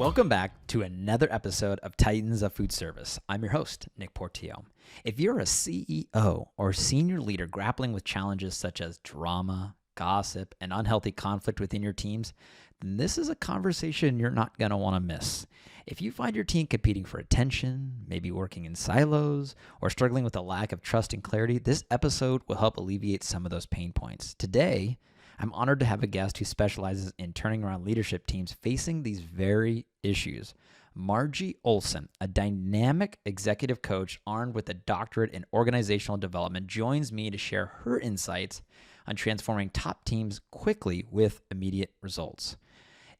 Welcome back to another episode of Titans of Foodservice. I'm your host, Nick Portillo. If you're a CEO or senior leader grappling with challenges such as drama, gossip, and unhealthy conflict within your teams, then this is a conversation you're not going to want to miss. If you find your team competing for attention, maybe working in silos, or struggling with a lack of trust and clarity, this episode will help alleviate some of those pain points. Today, I'm honored to have a guest who specializes in turning around leadership teams facing these very issues. Margie Olson, a dynamic executive coach armed with a doctorate in organizational development, joins me to share her insights on transforming top teams quickly with immediate results.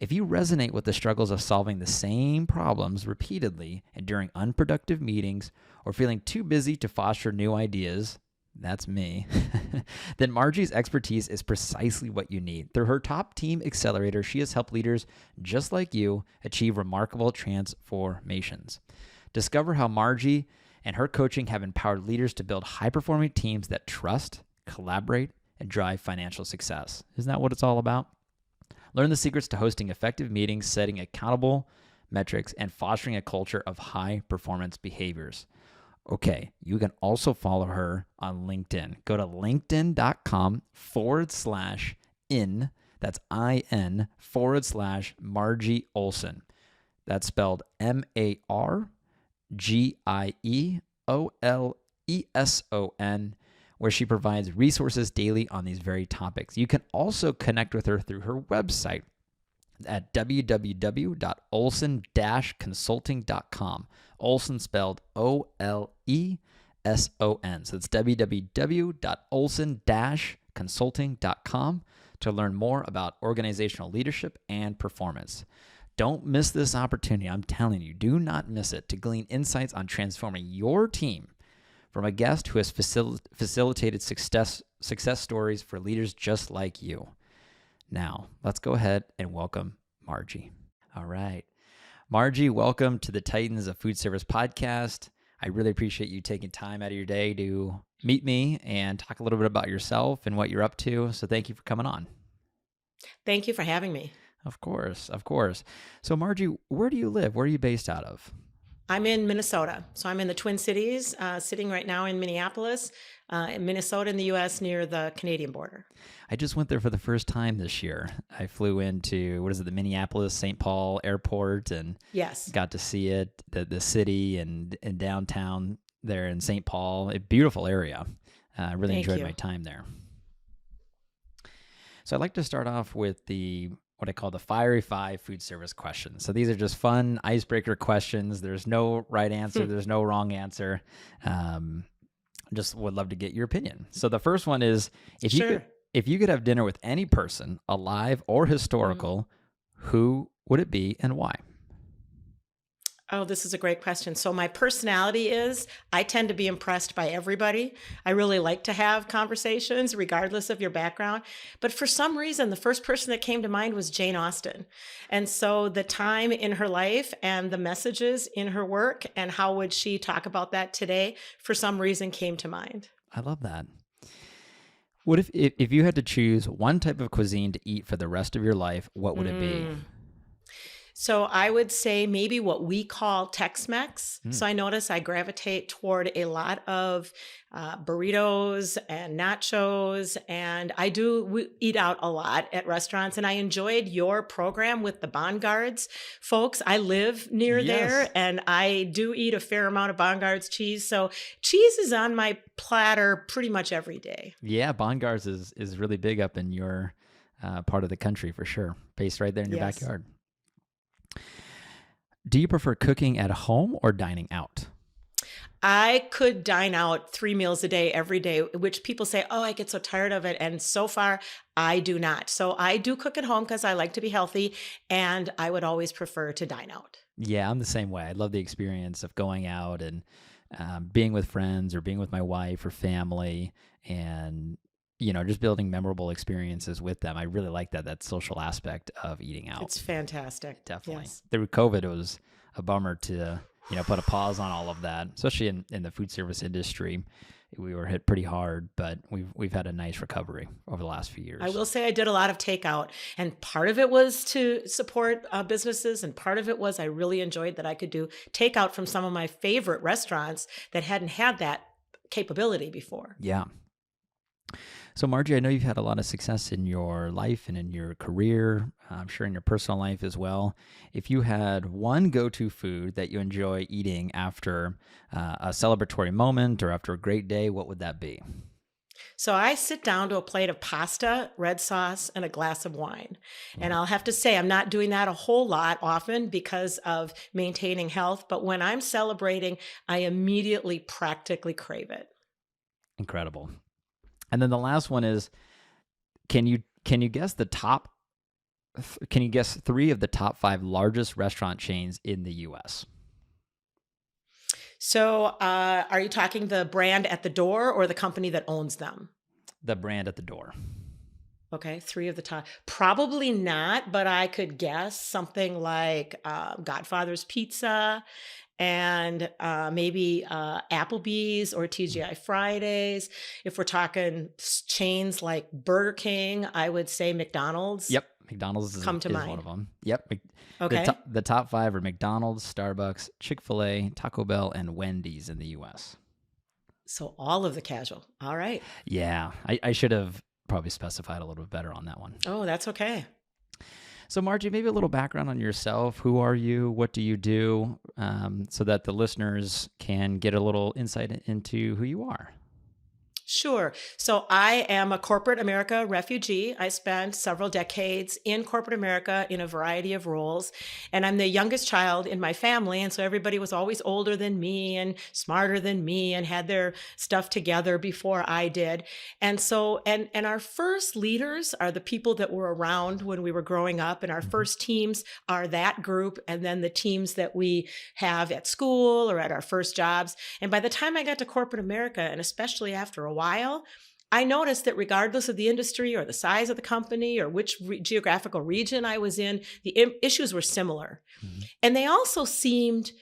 If you resonate with the struggles of solving the same problems repeatedly and during unproductive meetings or feeling too busy to foster new ideas, that's me, then Margie's expertise is precisely what you need. Through her Top Team Accelerator, she has helped leaders just like you achieve remarkable transformations. Discover how Margie and her coaching have empowered leaders to build high-performing teams that trust, collaborate, and drive financial success. Isn't that what it's all about? Learn the secrets to hosting effective meetings, setting accountable metrics, and fostering a culture of high-performance behaviors. Okay, you can also follow her on LinkedIn. Go to linkedin.com/in, that's IN, /Margie Olson. That's spelled MargieOleson, where she provides resources daily on these very topics. You can also connect with her through her website at www.oleson-consulting.com. Olson spelled Oleson. So it's www.oleson-consulting.com to learn more about organizational leadership and performance. Don't miss this opportunity. I'm telling you, do not miss it, to glean insights on transforming your team from a guest who has facilitated success stories for leaders just like you. Now, let's go ahead and welcome Margie. All right. Margie, welcome to the Titans of Foodservice podcast. I really appreciate you taking time out of your day to meet me and talk a little bit about yourself and what you're up to. So thank you for coming on. Thank you for having me. Of course, of course. So Margie, where do you live? Where are you based out of? I'm in Minnesota. So I'm in the Twin Cities, sitting right now in Minneapolis, in Minnesota in the U.S. near the Canadian border. I just went there for the first time this year. I flew into, the Minneapolis, St. Paul airport, and yes, got to see it, the city and downtown there in St. Paul. A beautiful area. I really enjoyed my time there. So I'd like to start off with what I call the Fiery 5 food service questions. So these are just fun icebreaker questions. There's no right answer. There's no wrong answer. Just would love to get your opinion. So the first one is, if you could have dinner with any person, alive or historical, who would it be and why? Oh, this is a great question. So my personality is, I tend to be impressed by everybody. I really like to have conversations regardless of your background. But for some reason, the first person that came to mind was Jane Austen. And so the time in her life and the messages in her work and how would she talk about that today, for some reason came to mind. I love that. What if you had to choose one type of cuisine to eat for the rest of your life, what would it be? So I would say maybe what we call Tex-Mex. So I notice I gravitate toward a lot of burritos and nachos, and we eat out a lot at restaurants. And I enjoyed your program with the Bongards folks. I live near there, and I do eat a fair amount of Bongards cheese. So cheese is on my platter pretty much every day. Yeah, Bongards is really big up in your part of the country for sure, based right there in your backyard. Do you prefer cooking at home or dining out? I could dine out 3 meals a day, every day, which people say, oh, I get so tired of it. And so far, I do not. So I do cook at home because I like to be healthy, and I would always prefer to dine out. Yeah, I'm the same way. I love the experience of going out and being with friends or being with my wife or family, and just building memorable experiences with them. I really like that social aspect of eating out. It's fantastic. Definitely. Yes. Through COVID, it was a bummer to, put a pause on all of that, especially in the food service industry. we were hit pretty hard, but we've had a nice recovery over the last few years. I will say I did a lot of takeout, and part of it was to support businesses, and part of it was I really enjoyed that I could do takeout from some of my favorite restaurants that hadn't had that capability before. Yeah. So Margie, I know you've had a lot of success in your life and in your career, I'm sure in your personal life as well. If you had one go-to food that you enjoy eating after a celebratory moment or after a great day, what would that be? So I sit down to a plate of pasta, red sauce, and a glass of wine. And I'll have to say, I'm not doing that a whole lot often because of maintaining health. But when I'm celebrating, I immediately practically crave it. Incredible. And then the last one is, can you guess can you guess 3 of the top 5 largest restaurant chains in the U.S.? So are you talking the brand at the door or the company that owns them? The brand at the door. Okay, 3 of the top. Probably not, but I could guess something like Godfather's Pizza and maybe Applebee's or TGI Fridays. If we're talking chains like Burger King, I would say McDonald's. Yep, McDonald's is Come to mind. one of them. Yep. Okay. The top 5 are McDonald's, Starbucks, Chick-fil-A, Taco Bell, and Wendy's in the U.S. So all of the casual. All right. Yeah, I should have probably specified a little bit better on that one. Oh, that's okay. So Margie, maybe a little background on yourself. Who are you? What do you do? So that the listeners can get a little insight into who you are. Sure. So I am a corporate America refugee. I spent several decades in corporate America in a variety of roles. And I'm the youngest child in my family. And so everybody was always older than me and smarter than me and had their stuff together before I did. And so, and our first leaders are the people that were around when we were growing up. And our first teams are that group. And then the teams that we have at school or at our first jobs. And by the time I got to corporate America, and especially after a while, I noticed that regardless of the industry or the size of the company or which geographical region I was in, the issues were similar. Mm-hmm. And they also seemed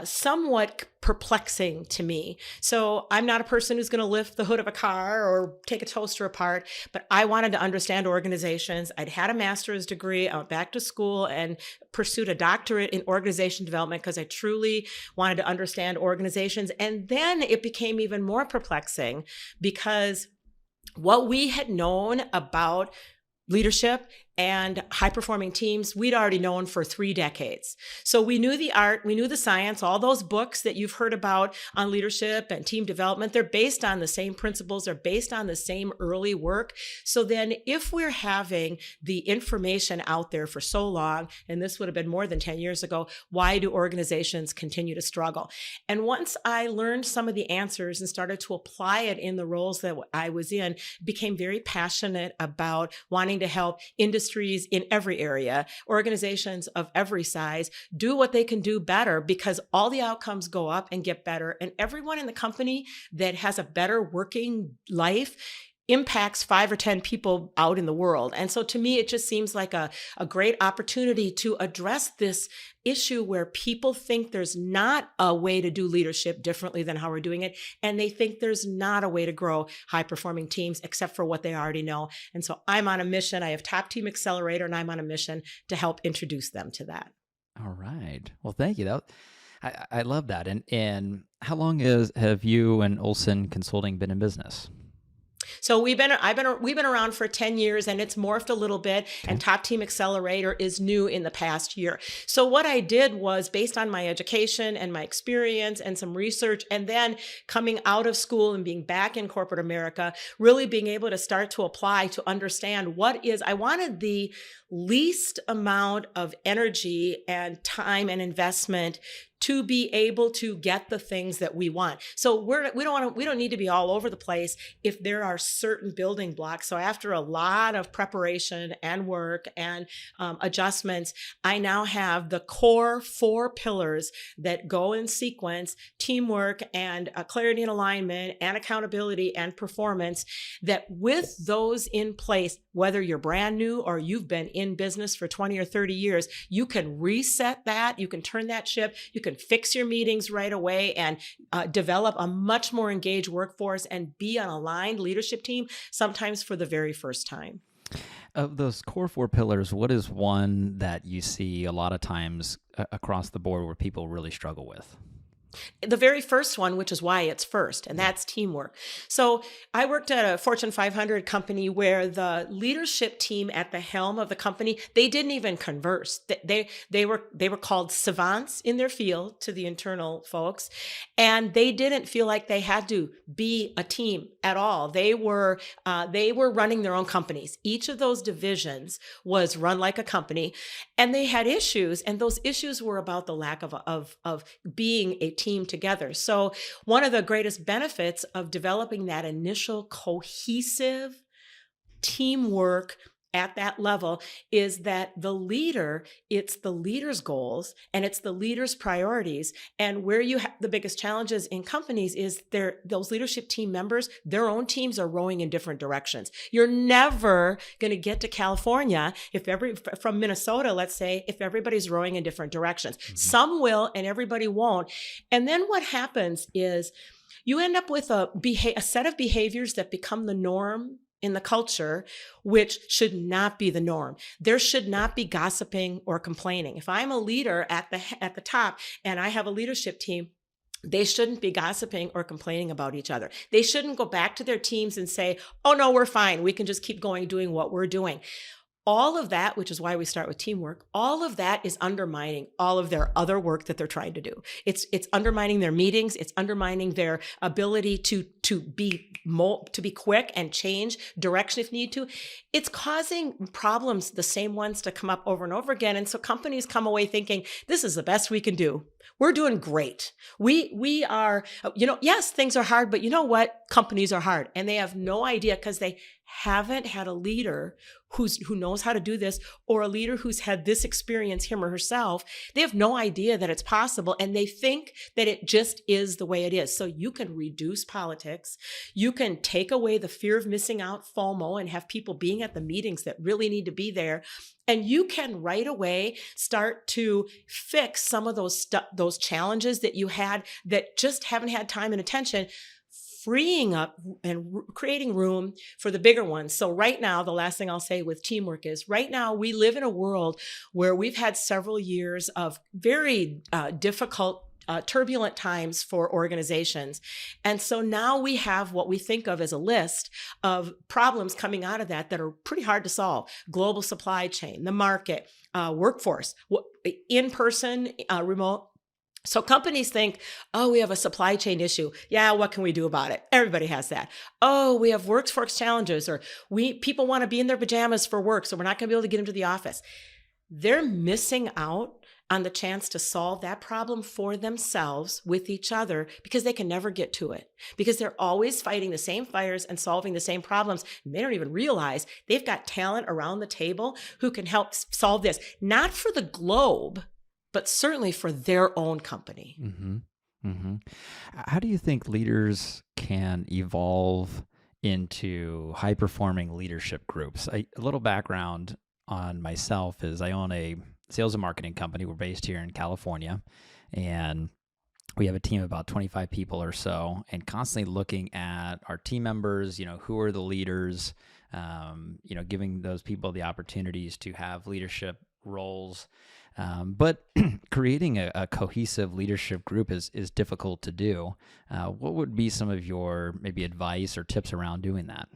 somewhat perplexing to me. So I'm not a person who's going to lift the hood of a car or take a toaster apart, but I wanted to understand organizations. I'd had a master's degree. I went back to school and pursued a doctorate in organization development because I truly wanted to understand organizations. And then it became even more perplexing because what we had known about leadership and high-performing teams, we'd already known for 3 decades. So we knew the art, we knew the science, all those books that you've heard about on leadership and team development, they're based on the same principles, they're based on the same early work. So then if we're having the information out there for so long, and this would have been more than 10 years ago, why do organizations continue to struggle? And once I learned some of the answers and started to apply it in the roles that I was in, became very passionate about wanting to help industries in every area, organizations of every size, do what they can do better because all the outcomes go up and get better. And everyone in the company that has a better working life impacts 5 or 10 people out in the world. And so to me, it just seems like a great opportunity to address this issue where people think there's not a way to do leadership differently than how we're doing it. And they think there's not a way to grow high performing teams except for what they already know. And so I'm on a mission. I have Top Team Accelerator and I'm on a mission to help introduce them to that. All right. Well, thank you. I love that. And how long have you and Oleson Consulting been in business? So we've been around for 10 years and it's morphed a little bit, and Top Team Accelerator is new in the past year. So what I did was, based on my education and my experience and some research, and then coming out of school and being back in corporate America, really being able to start to apply to understand I wanted the least amount of energy and time and investment to be able to get the things that we want. So we don't need to be all over the place if there are certain building blocks. So after a lot of preparation and work and adjustments, I now have the core 4 pillars that go in sequence: teamwork and clarity and alignment and accountability and performance, that with those in place, whether you're brand new or you've been in business for 20 or 30 years, you can reset that, you can turn that ship, you can can fix your meetings right away and develop a much more engaged workforce and be an aligned leadership team, sometimes for the very first time. Of those core 4 pillars, what is one that you see a lot of times across the board where people really struggle with? The very first one, which is why it's first, and that's teamwork. So I worked at a Fortune 500 company where the leadership team at the helm of the company, they didn't even converse. They were called savants in their field to the internal folks, and they didn't feel like they had to be a team at all. They were running their own companies. Each of those divisions was run like a company, and they had issues, and those issues were about the lack of being a team together. So one of the greatest benefits of developing that initial cohesive teamwork at that level is that it's the leader's goals and it's the leader's priorities. And where you have the biggest challenges in companies is those leadership team members, their own teams are rowing in different directions. You're never going to get to California from Minnesota, let's say, if everybody's rowing in different directions. Mm-hmm. Some will and everybody won't. And then what happens is you end up with a set of behaviors that become the norm in the culture, which should not be the norm. There should not be gossiping or complaining. If I'm a leader at the top and I have a leadership team, they shouldn't be gossiping or complaining about each other. They shouldn't go back to their teams and say, oh no, we're fine. We can just keep going doing what we're doing. All of that, which is why we start with teamwork, all of that is undermining all of their other work that they're trying to do. It's undermining their meetings. It's undermining their ability to be quick and change direction if need to. It's causing problems, the same ones, to come up over and over again. And so companies come away thinking, this is the best we can do. We're doing great. We are, yes, things are hard, but you know what? Companies are hard. And they have no idea because they haven't had a leader who knows how to do this, or a leader who's had this experience, him or herself. They have no idea that it's possible, and they think that it just is the way it is. So you can reduce politics. You can take away the fear of missing out, FOMO, and have people being at the meetings that really need to be there. And you can right away start to fix some of those challenges that you had that just haven't had time and attention, freeing up and creating room for the bigger ones. So right now, the last thing I'll say with teamwork is right now we live in a world where we've had several years of very difficult, turbulent times for organizations. And so now we have what we think of as a list of problems coming out of that are pretty hard to solve. Global supply chain, the market, workforce, in-person, remote. So companies think, oh, we have a supply chain issue. Yeah, what can we do about it? Everybody has that. Oh, we have workforce challenges, or people want to be in their pajamas for work, so we're not going to be able to get them to the office. They're missing out on the chance to solve that problem for themselves with each other because they can never get to it, because they're always fighting the same fires and solving the same problems. And they don't even realize they've got talent around the table who can help solve this, not for the globe, but certainly for their own company. Mm-hmm. Mm-hmm. How do you think leaders can evolve into high-performing leadership groups? A little background on myself is I own a sales and marketing company. We're based here in California, and we have a team of about 25 people or so, and constantly looking at our team members, who are the leaders, giving those people the opportunities to have leadership roles. But creating a cohesive leadership group is difficult to do. What would be some of your maybe advice or tips around doing that?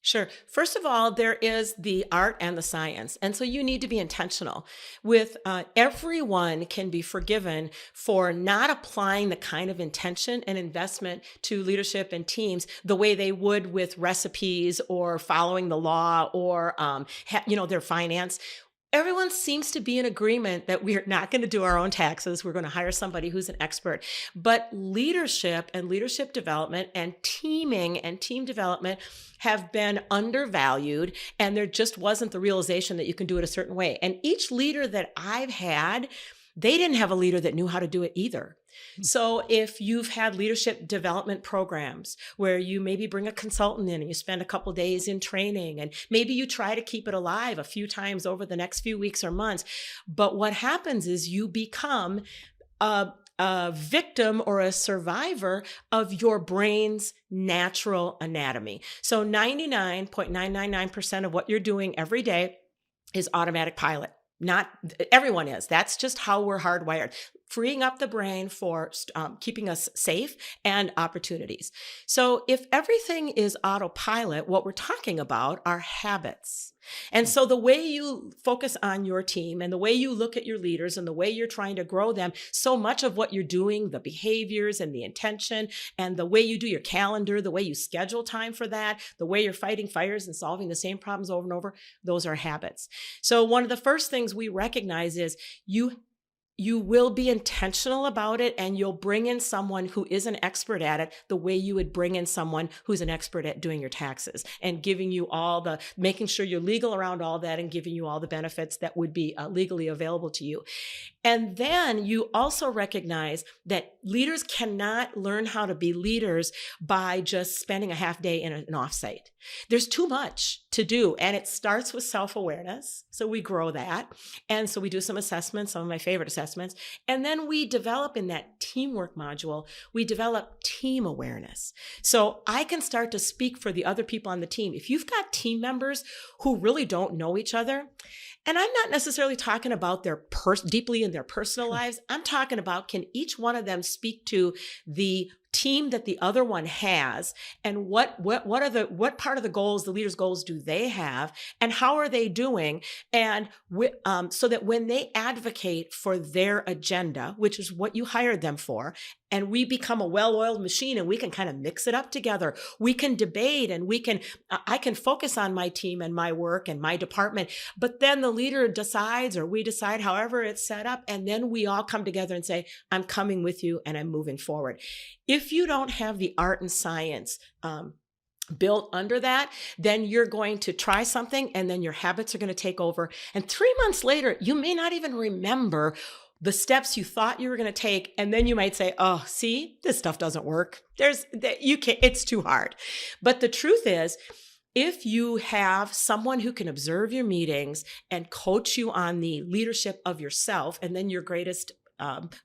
Sure. First of all, there is the art and the science. And so you need to be intentional with everyone can be forgiven for not applying the kind of intention and investment to leadership and teams the way they would with recipes or following the law or, their finance. Everyone seems to be in agreement that we're not going to do our own taxes. We're going to hire somebody who's an expert. But leadership and leadership development and teaming and team development have been undervalued, and there just wasn't the realization that you can do it a certain way. And each leader that I've had, they didn't have a leader that knew how to do it either. So if you've had leadership development programs where you maybe bring a consultant in and you spend a couple days in training, and maybe you try to keep it alive a few times over the next few weeks or months, but what happens is you become a victim or a survivor of your brain's natural anatomy. So 99.999% of what you're doing every day is automatic pilot. Not everyone is. That's just how we're hardwired, freeing up the brain for keeping us safe and opportunities. So if everything is autopilot, what we're talking about are habits. And so the way you focus on your team and the way you look at your leaders and the way you're trying to grow them, so much of what you're doing, the behaviors and the intention and the way you do your calendar, the way you schedule time for that, the way you're fighting fires and solving the same problems over and over, those are habits. So one of the first things we recognize is you will be intentional about it, and you'll bring in someone who is an expert at it the way you would bring in someone who's an expert at doing your taxes and giving you making sure you're legal around all that and giving you all the benefits that would be legally available to you. And then you also recognize that leaders cannot learn how to be leaders by just spending a half day in an offsite. There's too much to do. And it starts with self-awareness. So we grow that. And so we do some assessments, some of my favorite assessments. And then we develop in that teamwork module, we develop team awareness. So I can start to speak for the other people on the team. If you've got team members who really don't know each other, and I'm not necessarily talking about their deeply in their personal lives. I'm talking about, can each one of them speak to the team that the other one has, and what part of the goals, the leader's goals, do they have, and how are they doing, and so that when they advocate for their agenda, which is what you hired them for, and we become a well-oiled machine and we can kind of mix it up together. We can debate and I can focus on my team and my work and my department, but then the leader decides, or we decide, however it's set up, and then we all come together and say, I'm coming with you and I'm moving forward. If you don't have the art and science built under that, then you're going to try something and then your habits are going to take over. And 3 months later, you may not even remember the steps you thought you were going to take. And then you might say, oh, see, this stuff doesn't work. It's too hard. But the truth is, if you have someone who can observe your meetings and coach you on the leadership of yourself, and then your greatest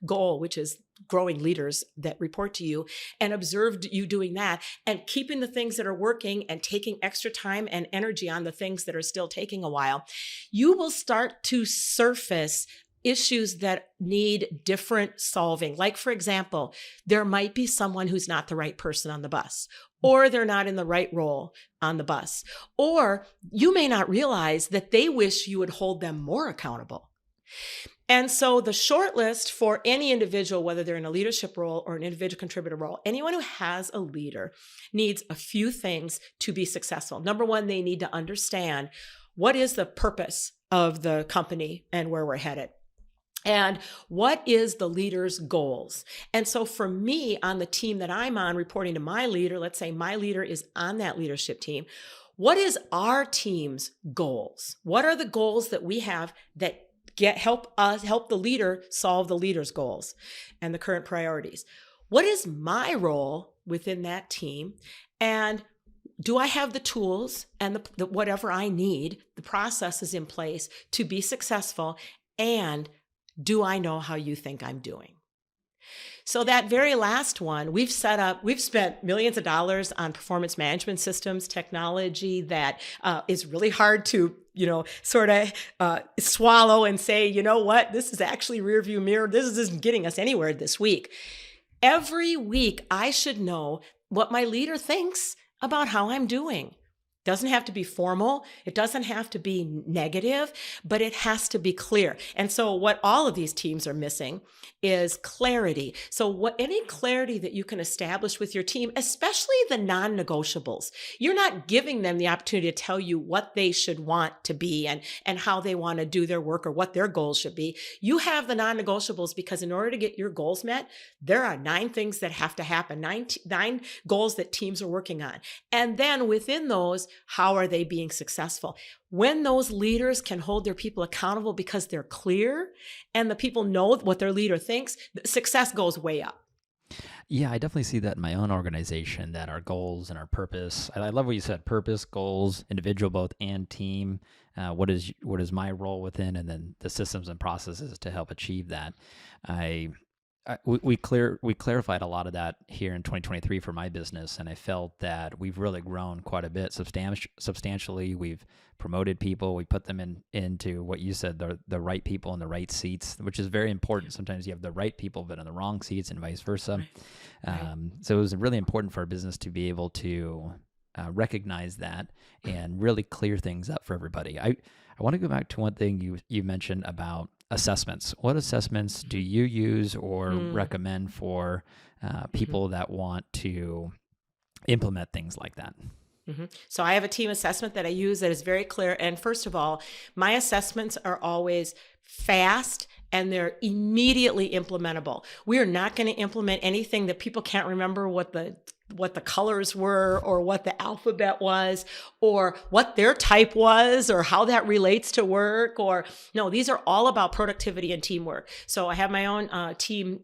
goal, which is growing leaders that report to you, and observed you doing that and keeping the things that are working and taking extra time and energy on the things that are still taking a while, you will start to surface issues that need different solving. Like, for example, there might be someone who's not the right person on the bus, or they're not in the right role on the bus, or you may not realize that they wish you would hold them more accountable. And so the short list for any individual, whether they're in a leadership role or an individual contributor role, anyone who has a leader needs a few things to be successful. Number one, they need to understand what is the purpose of the company and where we're headed. And what is the leader's goals? And so for me, on the team that I'm on, reporting to my leader, let's say my leader is on that leadership team. What is our team's goals? What are the goals that we have that help the leader solve the leader's goals and the current priorities? What is my role within that team? And do I have the tools and the whatever I need, the processes in place to be successful? And do I know how you think I'm doing? So that very last one, we've spent millions of dollars on performance management systems, technology that is really hard to, sort of swallow and say, you know what, this is actually rearview mirror. This isn't getting us anywhere this week. Every week, I should know what my leader thinks about how I'm doing. Doesn't have to be formal. It doesn't have to be negative, but it has to be clear. And so what all of these teams are missing is clarity. So any clarity that you can establish with your team, especially the non-negotiables, you're not giving them the opportunity to tell you what they should want to be and how they want to do their work or what their goals should be. You have the non-negotiables because in order to get your goals met, there are 9 things that have to happen, nine goals that teams are working on. And then within those, how are they being successful? When those leaders can hold their people accountable because they're clear and the people know what their leader thinks, success goes way up. Yeah, I definitely see that in my own organization, that our goals and our purpose. I love what you said, purpose, goals, individual both and team. What is my role within, and then the systems and processes to help achieve that. We clarified a lot of that here in 2023 for my business, and I felt that we've really grown quite a bit substantially. We've promoted people, we put them into what you said, the right people in the right seats, which is very important. Sometimes you have the right people but in the wrong seats, and vice versa. Right. So it was really important for our business to be able to recognize that and really clear things up for everybody. I want to go back to one thing you mentioned about assessments. What assessments do you use or recommend for people that want to implement things like that? So I have a team assessment that I use that is very clear. And first of all, my assessments are always fast and they're immediately implementable. We are not going to implement anything that people can't remember what the colors were or what the alphabet was or what their type was or how that relates to work. Or no, these are all about productivity and teamwork. So I have my own team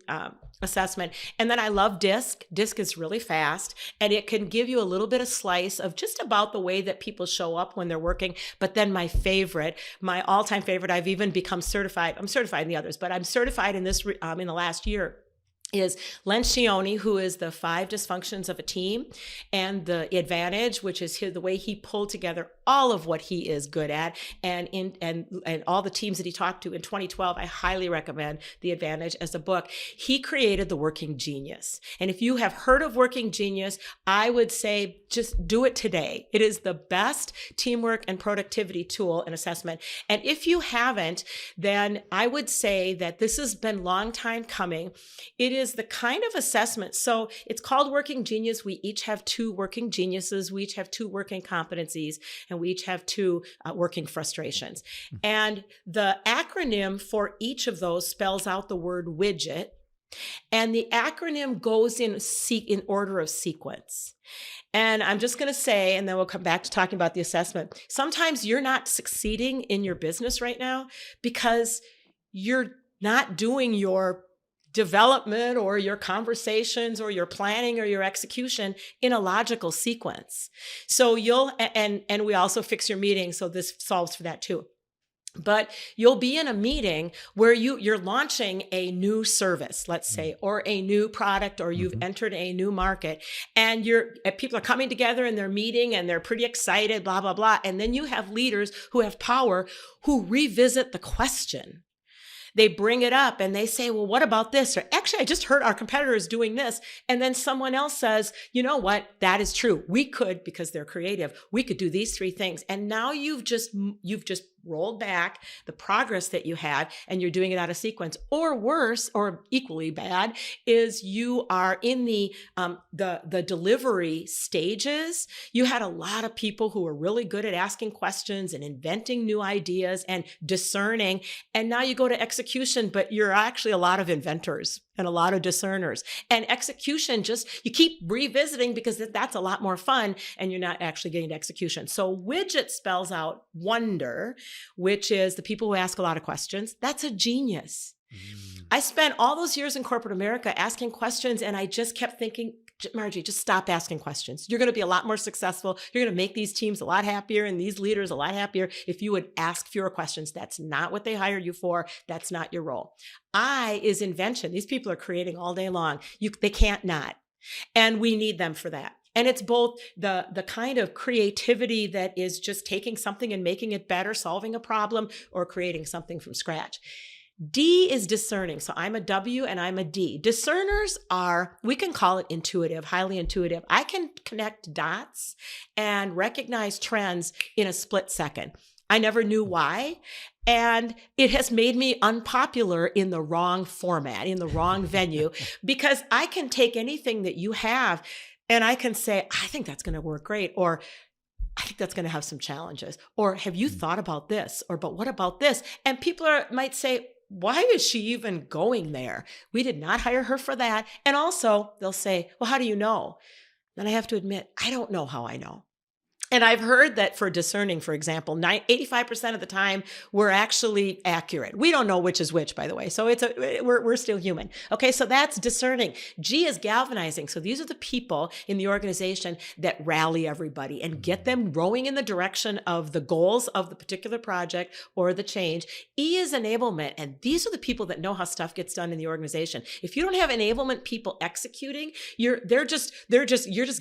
assessment. And then I love DISC. DISC is really fast and it can give you a little bit of slice of just about the way that people show up when they're working. But then my all-time favorite, I've even become certified. I'm certified in the others, but I'm certified in this in the last year, is Lencioni, who is the 5 dysfunctions of a team, and the advantage, which is the way he pulled together all of what he is good at, and all the teams that he talked to in 2012. I highly recommend The Advantage as a book. He created the Working Genius, and if you have heard of Working Genius, I would say just do it today. It is the best teamwork and productivity tool and assessment. And if you haven't, then I would say that this has been a long time coming. It is the kind of assessment. So it's called Working Genius. We each have 2 working geniuses. We each have 2 working competencies, and we each have 2 working frustrations. And the acronym for each of those spells out the word widget. And the acronym goes in order of sequence. And I'm just going to say, and then we'll come back to talking about the assessment. Sometimes you're not succeeding in your business right now because you're not doing your development or your conversations or your planning or your execution in a logical sequence. So and we also fix your meeting. So this solves for that too. But you'll be in a meeting where you're launching a new service, let's say, or a new product, or you've entered a new market, and people are coming together and they're meeting and they're pretty excited, blah, blah, blah. And then you have leaders who have power who revisit the question. They bring it up and they say, well, what about this? Or actually, I just heard our competitor is doing this. And then someone else says, you know what? That is true. We could, because they're creative, we could do these 3 things. And now you've just rolled back the progress that you had and you're doing it out of sequence. Or worse, or equally bad, is you are in the delivery stages. You had a lot of people who were really good at asking questions and inventing new ideas and discerning. And now you go to execution, but you're actually a lot of inventors and a lot of discerners. And execution, you keep revisiting because that's a lot more fun and you're not actually getting to execution. So widget spells out wonder, which is the people who ask a lot of questions. That's a genius. I spent all those years in corporate America asking questions, and I just kept thinking, Margie, just stop asking questions. You're going to be a lot more successful. You're going to make these teams a lot happier and these leaders a lot happier if you would ask fewer questions. That's not what they hired you for. That's not your role. I is invention. These people are creating all day long. They can't not. And we need them for that. And it's both the kind of creativity that is just taking something and making it better, solving a problem, or creating something from scratch. D is discerning. So I'm a W and I'm a D. Discerners we can call it intuitive, highly intuitive. I can connect dots and recognize trends in a split second. I never knew why. And it has made me unpopular in the wrong format, in the wrong venue, because I can take anything that you have and I can say, I think that's going to work great. Or I think that's going to have some challenges. Or have you thought about this? Or, but what about this? And people might say, why is she even going there? We did not hire her for that. And also they'll say, well, how do you know? Then I have to admit, I don't know how I know. And I've heard that for discerning, for example, 85% of the time, we're actually accurate. We don't know which is which, by the way. So we're still human. Okay, so that's discerning. G is galvanizing. So these are the people in the organization that rally everybody and get them rowing in the direction of the goals of the particular project or the change. E is enablement. And these are the people that know how stuff gets done in the organization. If you don't have enablement people executing, you're just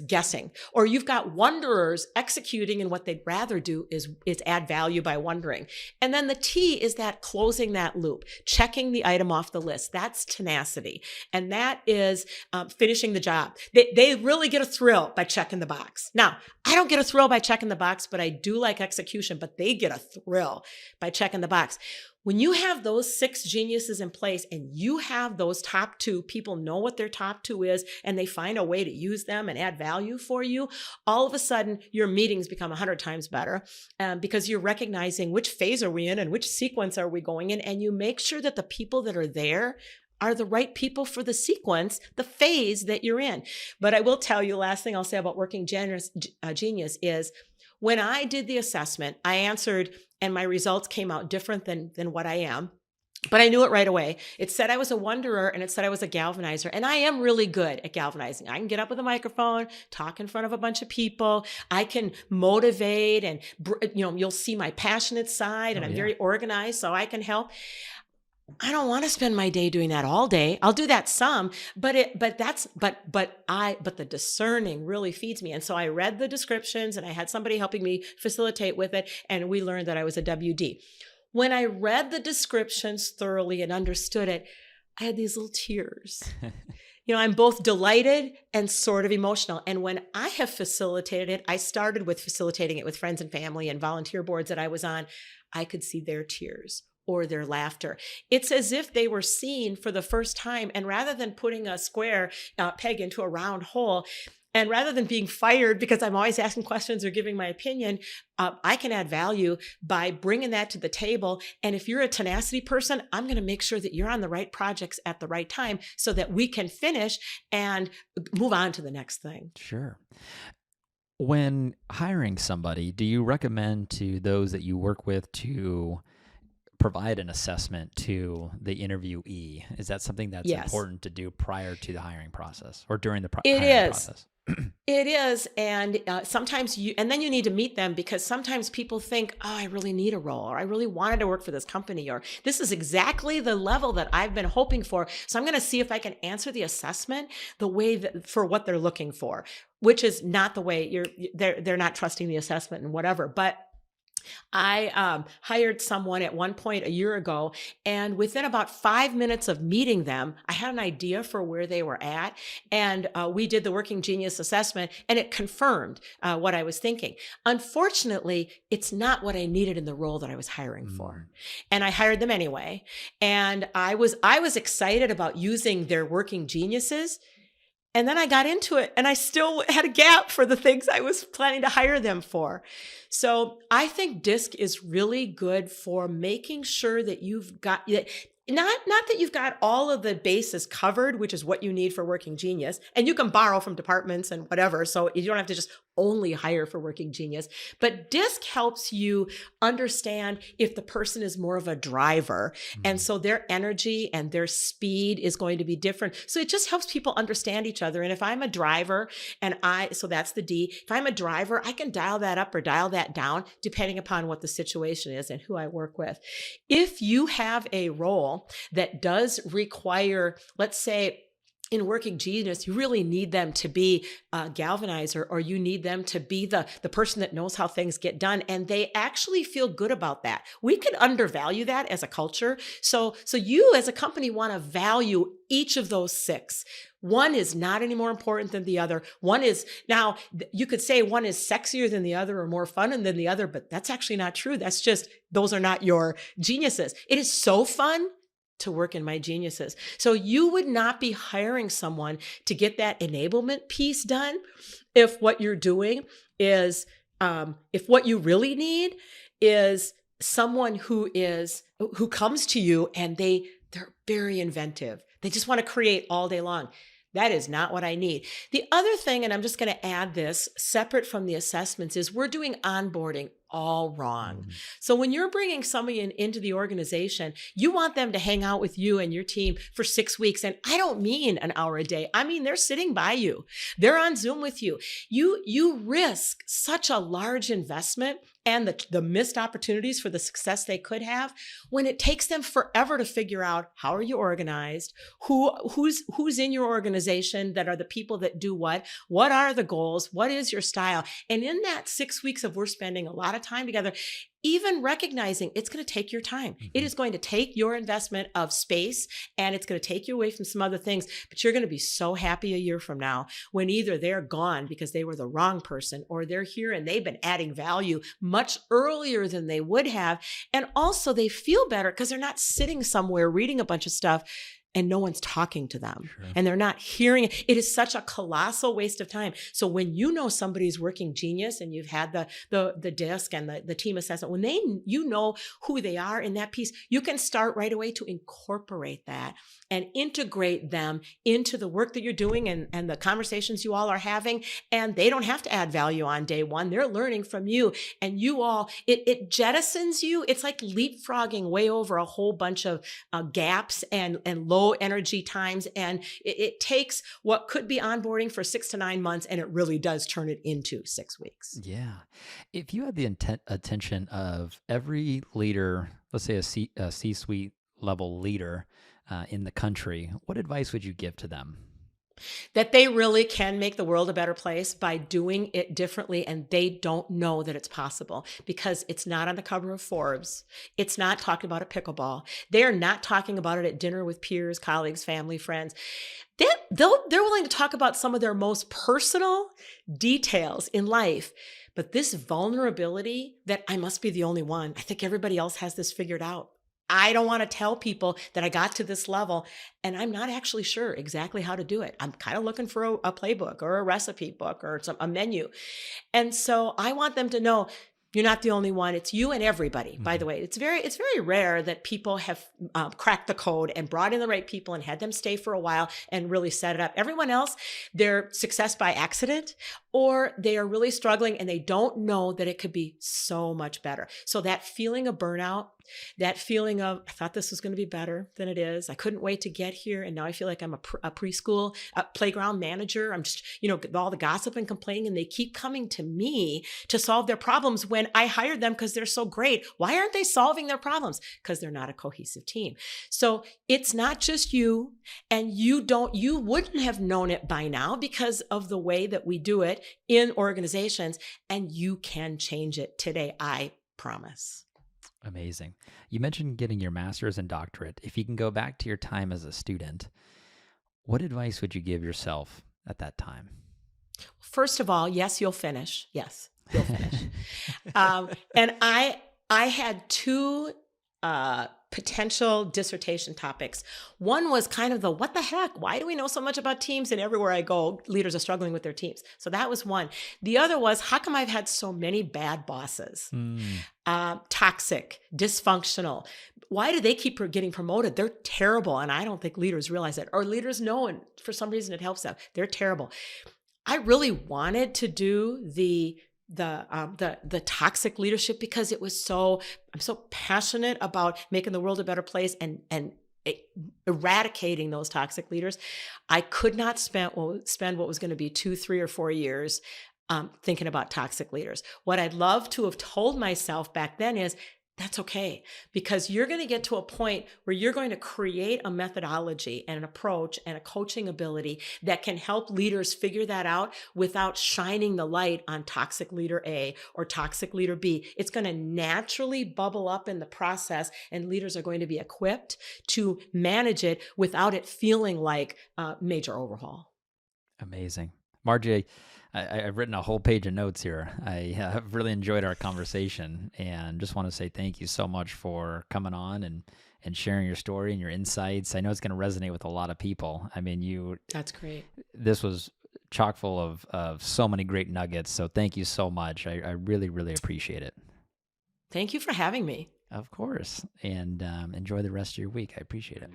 guessing. Or you've got wanderers executing, and what they'd rather do is add value by wondering. And then the T is that closing that loop, checking the item off the list. That's tenacity. And that is finishing the job. They really get a thrill by checking the box. Now, I don't get a thrill by checking the box, but I do like execution, but they get a thrill by checking the box. When you have those 6 geniuses in place and you have those top 2, people know what their top 2 is, and they find a way to use them and add value for you, all of a sudden your meetings become 100 times better because you're recognizing which phase are we in and which sequence are we going in, and you make sure that the people that are there are the right people for the sequence, the phase that you're in. But I will tell you, last thing I'll say about working genius is when I did the assessment, I answered and my results came out different than what I am. But I knew it right away. It said I was a wanderer and it said I was a galvanizer. And I am really good at galvanizing. I can get up with a microphone, talk in front of a bunch of people. I can motivate and, you'll see my passionate side and I'm very organized, so I can help. I don't want to spend my day doing that all day. I'll do that some, but the discerning really feeds me. And so I read the descriptions and I had somebody helping me facilitate with it. And we learned that I was a WD. When I read the descriptions thoroughly and understood it, I had these little tears. I'm both delighted and sort of emotional. And when I have facilitated it, I started with facilitating it with friends and family and volunteer boards that I was on. I could see their tears or their laughter. It's as if they were seen for the first time. And rather than putting a square peg into a round hole, and rather than being fired because I'm always asking questions or giving my opinion, I can add value by bringing that to the table. And if you're a tenacity person, I'm going to make sure that you're on the right projects at the right time so that we can finish and move on to the next thing. Sure. When hiring somebody, do you recommend to those that you work with to provide an assessment to the interviewee? Is that something that's important to do prior to the hiring process or during the hiring process? It is. And sometimes then you need to meet them because sometimes people think, oh, I really need a role, or I really wanted to work for this company, or this is exactly the level that I've been hoping for. So I'm going to see if I can answer the assessment the way that for what they're looking for, which is not the way they're not trusting the assessment and whatever. But I hired someone at one point a year ago, and within about 5 minutes of meeting them, I had an idea for where they were at, and we did the Working Genius assessment, and it confirmed what I was thinking. Unfortunately, it's not what I needed in the role that I was hiring for, and I hired them anyway. And I was excited about using their Working Geniuses. And then I got into it and I still had a gap for the things I was planning to hire them for. So I think DISC is really good for making sure that you've got, not that you've got all of the bases covered, which is what you need for Working Genius. And you can borrow from departments and whatever. So you don't have to just only hire for Working Genius. But DISC helps you understand if the person is more of a driver. And so their energy and their speed is going to be different. So it just helps people understand each other. And if I'm a driver so that's the D, if I'm a driver, I can dial that up or dial that down depending upon what the situation is and who I work with. If you have a role that does require, let's say, in Working Genius, you really need them to be a galvanizer, or you need them to be the person that knows how things get done. And they actually feel good about that. We can undervalue that as a culture. So you as a company want to value each of those 6. One is not any more important than the other. One is, now you could say one is sexier than the other or more fun than the other, but that's actually not true. That's just, those are not your geniuses. It is so fun to work in my geniuses. So you would not be hiring someone to get that enablement piece done if what you're doing is, if what you really need is someone who comes to you and they're very inventive. They just want to create all day long. That is not what I need. The other thing, and I'm just going to add this separate from the assessments, is we're doing onboarding all wrong. Mm. So when you're bringing somebody into the organization, you want them to hang out with you and your team for 6 weeks. And I don't mean an hour a day. I mean, they're sitting by you. They're on Zoom with you. You risk such a large investment and the missed opportunities for the success they could have when it takes them forever to figure out how are you organized, who's in your organization that are the people that do what are the goals, what is your style. And in that 6 weeks of we're spending a lot of time together, even recognizing it's going to take your time. Mm-hmm. It is going to take your investment of space, and it's going to take you away from some other things, but you're going to be so happy a year from now when either they're gone because they were the wrong person, or they're here and they've been adding value much earlier than they would have. And also they feel better because they're not sitting somewhere reading a bunch of stuff and no one's talking to them. Sure. And they're not hearing it. It is such a colossal waste of time. So when you know somebody's working genius and you've had the disc and the team assessment, when you know who they are in that piece, you can start right away to incorporate that and integrate them into the work that you're doing and the conversations you all are having. And they don't have to add value on day one. They're learning from you, and you all, it jettisons you. It's like leapfrogging way over a whole bunch of gaps and low energy times. And it takes what could be onboarding for 6 to 9 months, and it really does turn it into 6 weeks. Yeah. If you had the attention of every leader, let's say a C-suite level leader in the country, what advice would you give to them? That they really can make the world a better place by doing it differently, and they don't know that it's possible because it's not on the cover of Forbes. It's not talking about at pickleball. They're not talking about it at dinner with peers, colleagues, family, friends. They're willing to talk about some of their most personal details in life. But this vulnerability that I must be the only one, I think everybody else has this figured out. I don't want to tell people that I got to this level and I'm not actually sure exactly how to do it. I'm kind of looking for a playbook or a recipe book or a menu. And so I want them to know you're not the only one. It's you and everybody. Mm-hmm. By the way, it's very rare that people have cracked the code and brought in the right people and had them stay for a while and really set it up. Everyone else, they're success by accident, or they are really struggling and they don't know that it could be so much better. So that feeling of burnout, that feeling of, I thought this was going to be better than it is. I couldn't wait to get here. And now I feel like I'm a preschool playground manager. I'm just, all the gossip and complaining, and they keep coming to me to solve their problems when I hired them because they're so great. Why aren't they solving their problems? Because they're not a cohesive team. So it's not just you, and you wouldn't have known it by now because of the way that we do it in organizations, and you can change it today. I promise. Amazing. You mentioned getting your master's and doctorate. If you can go back to your time as a student, what advice would you give yourself at that time? First of all, yes, you'll finish. Yes, you'll finish. And I had 2 potential dissertation topics. One was kind of what the heck? Why do we know so much about teams? And everywhere I go, leaders are struggling with their teams. So that was one. The other was, how come I've had so many bad bosses? Toxic, dysfunctional. Why do they keep getting promoted? They're terrible. And I don't think leaders realize that, or leaders know, and for some reason it helps them. They're terrible. I really wanted to do the toxic leadership because I'm so passionate about making the world a better place and eradicating those toxic leaders. I could not spend what was going to be 2, 3, or 4 years thinking about toxic leaders. What I'd love to have told myself back then is, that's okay, because you're going to get to a point where you're going to create a methodology and an approach and a coaching ability that can help leaders figure that out without shining the light on toxic leader A or toxic leader B. It's going to naturally bubble up in the process, and leaders are going to be equipped to manage it without it feeling like a major overhaul. Amazing. Margie, I've written a whole page of notes here. I have really enjoyed our conversation, and just want to say thank you so much for coming on and sharing your story and your insights. I know it's going to resonate with a lot of people. I mean, That's great. This was chock full of so many great nuggets. So thank you so much. I really, really appreciate it. Thank you for having me. Of course. And enjoy the rest of your week. I appreciate it.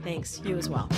Thanks. You as well.